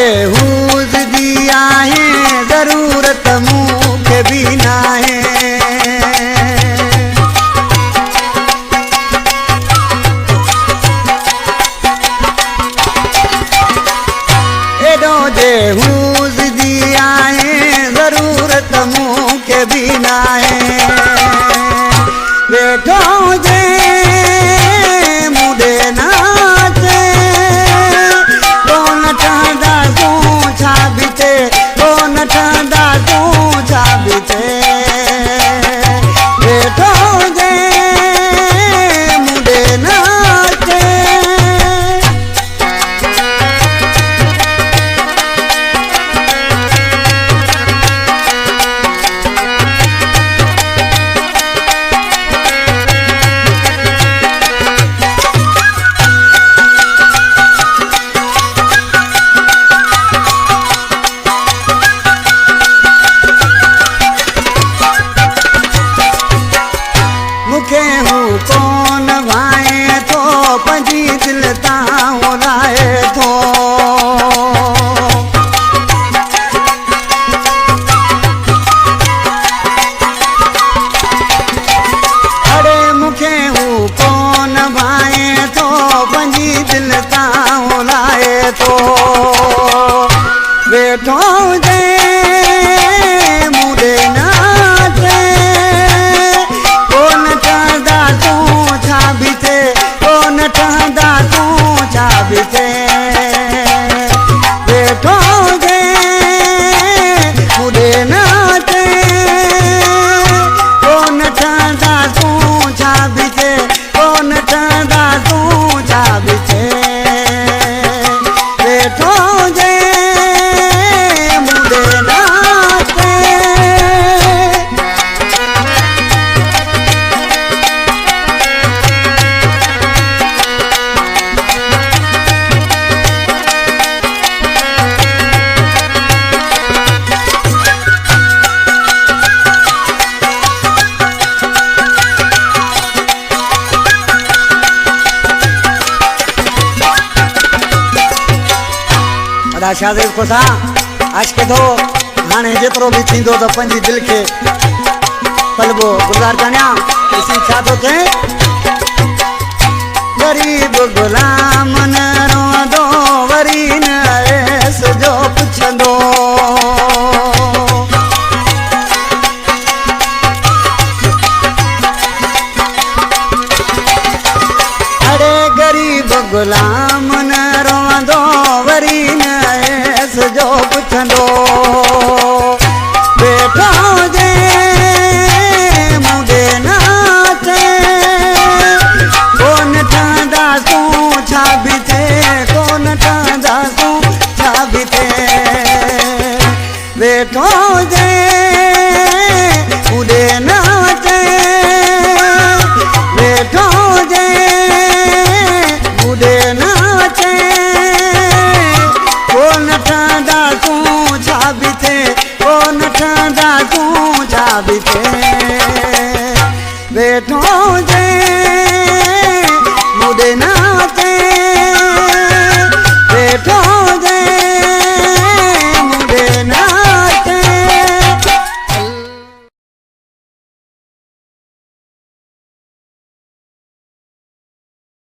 whose दी आहे ज़रूरत मूंखे बि नाहे एॾो जे हूज़ दी आहे ज़रूरत मूंखे बि नाहे वेठो हुजे मुंडे नाचे कोन ठहंदा तूं छा बि थिए कोन ठहंदा तूं छा बि थिए वेठो हुजे मुंडे नाचे मूंखे हू कोन भाए थो पंहिंजी दिलि तां उड़ाए थो अरे मूंखे हू कोन भाए थो पंहिंजी दिलि तां उड़ाए थो वेठो हुजे मुंडे नाचे कोन ठहंदा तूं छा बि थिए कोन ठहंदा तूं छा बि थिए वेठो हुजे मुंडे नाचे कोन ठहंदा तूं छा बि थिए कोन ठहंदा तूं छा बि थिए वेठो हुजे मुंडे नाचे शाहज़ेब कोसा आशिक़ थो हाणे जेतिरो बि थींदो त पंहिंजी दिलि खे पलबो गुज़ार करियां ॾिसी छा थो थिए ग़रीब ग़ुलाम न रोंदो वरी न ऐस जो पुछंदो अरे ग़रीब ग़ुलाम न रोंदो वरी न ऐस जो पुछंदो वेठो हुजे मुंडे नाचे कोन ठहंदा तूं छा बि थिए कोन ठहंदा तूं छा बि थिए वेठो हुजे मुंडे नाचे वेठो हुजे मुंडे नाचे कोन ठहंदा तूं छा बि थिए कोन ठहंदा तूं छा बि थिए वेठो हुजे